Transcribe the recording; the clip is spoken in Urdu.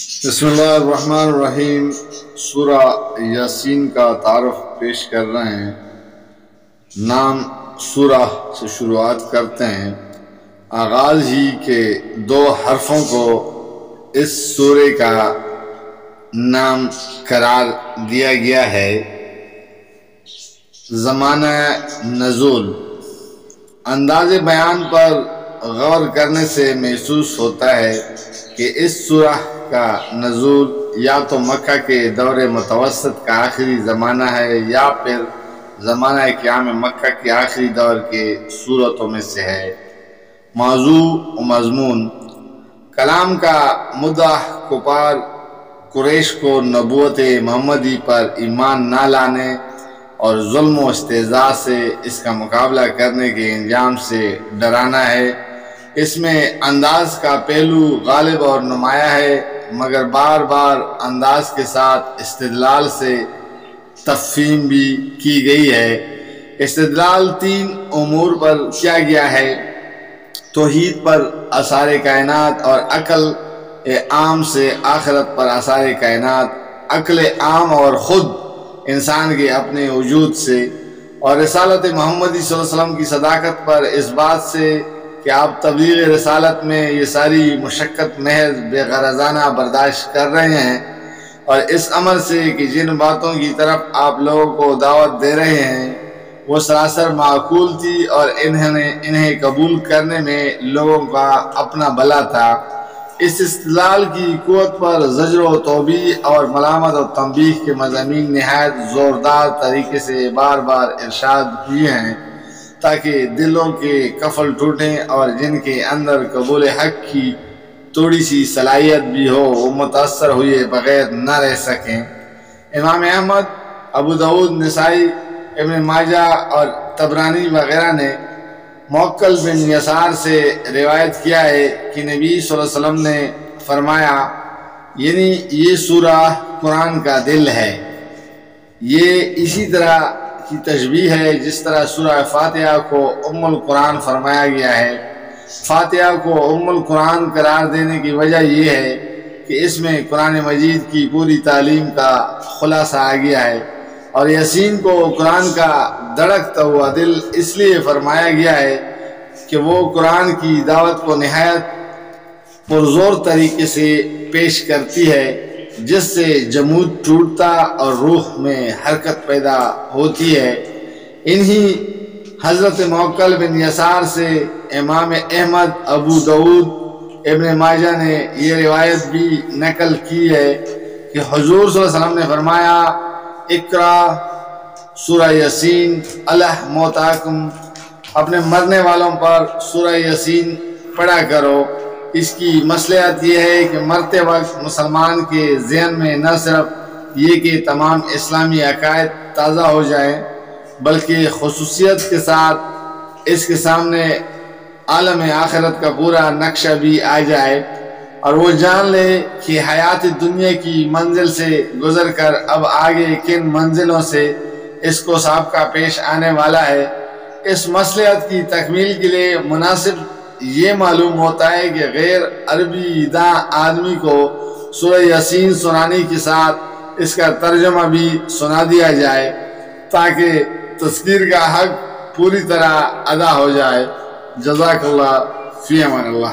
بسم اللہ الرحمن الرحیم۔ سورہ یاسین کا تعارف پیش کر رہے ہیں۔ نام سورہ سے شروعات کرتے ہیں۔ آغاز ہی کے دو حرفوں کو اس سورے کا نام قرار دیا گیا ہے۔ زمانہ نزول، انداز بیان پر غور کرنے سے محسوس ہوتا ہے کہ اس سورہ کا نزول یا تو مکہ کے دور متوسط کا آخری زمانہ ہے یا پھر زمانہ قیام مکہ کے آخری دور کے سورتوں میں سے ہے۔ موضوع و مضمون، کلام کا مدعا کفار قریش کو نبوت محمدی پر ایمان نہ لانے اور ظلم و استہزاء سے اس کا مقابلہ کرنے کے انجام سے ڈرانا ہے۔ اس میں انداز کا پہلو غالب اور نمایاں ہے، مگر بار بار انداز کے ساتھ استدلال سے تفہیم بھی کی گئی ہے۔ استدلال تین امور پر کیا گیا ہے: توحید پر، آثار کائنات اور عقل عام سے آخرت پر آثار کائنات، عقل عام اور خود انسان کے اپنے وجود سے، اور رسالت محمدی صلی اللہ علیہ وسلم کی صداقت پر اس بات سے کہ آپ تبلیغ رسالت میں یہ ساری مشقت محض بے غرضانہ برداشت کر رہے ہیں، اور اس عمل سے کہ جن باتوں کی طرف آپ لوگوں کو دعوت دے رہے ہیں وہ سراسر معقول تھی اور انہیں قبول کرنے میں لوگوں کا اپنا بھلا تھا۔ اس استدلال کی قوت پر زجر و توبیخ اور ملامت و تنبیہ کے مضامین نہایت زوردار طریقے سے بار بار ارشاد ہوئے ہیں تاکہ دلوں کے قفل ٹوٹیں اور جن کے اندر قبول حق کی تھوڑی سی صلاحیت بھی ہو وہ متاثر ہوئے بغیر نہ رہ سکیں۔ امام احمد، ابو داؤد، نسائی، ابن ماجہ اور طبرانی وغیرہ نے موکل بن یسار سے روایت کیا ہے کہ نبی صلی اللہ علیہ وسلم نے فرمایا، یعنی یہ سورہ قرآن کا دل ہے۔ یہ اسی طرح کی تشبیہ ہے جس طرح سورہ فاتحہ کو ام القرآن فرمایا گیا ہے۔ فاتحہ کو ام القرآن قرار دینے کی وجہ یہ ہے کہ اس میں قرآن مجید کی پوری تعلیم کا خلاصہ آ گیا ہے، اور یاسین کو قرآن کا دھڑکتا ہوا دل اس لیے فرمایا گیا ہے کہ وہ قرآن کی دعوت کو نہایت پرزور طریقے سے پیش کرتی ہے، جس سے جمود ٹوٹتا اور روح میں حرکت پیدا ہوتی ہے۔ انہی حضرت موکل بن یسار سے امام احمد، ابو داؤد، ابن ماجہ نے یہ روایت بھی نقل کی ہے کہ حضور صلی اللہ علیہ وسلم نے فرمایا، اقرا سورہ یاسین علی موتاکم، اپنے مرنے والوں پر سورہ یاسین پڑھا کرو۔ اس کی مصلحت یہ ہے کہ مرتے وقت مسلمان کے ذہن میں نہ صرف یہ کہ تمام اسلامی عقائد تازہ ہو جائیں بلکہ خصوصیت کے ساتھ اس کے سامنے عالم آخرت کا پورا نقشہ بھی آ جائے، اور وہ جان لے کہ حیات دنیا کی منزل سے گزر کر اب آگے کن منزلوں سے اس کو سابقہ پیش آنے والا ہے۔ اس مصلحت کی تکمیل کے لیے مناسب یہ معلوم ہوتا ہے کہ غیر عربی داں آدمی کو سورہ یاسین سنانے کے ساتھ اس کا ترجمہ بھی سنا دیا جائے تاکہ تذکیر کا حق پوری طرح ادا ہو جائے۔ جزاک اللہ، فی امان اللہ۔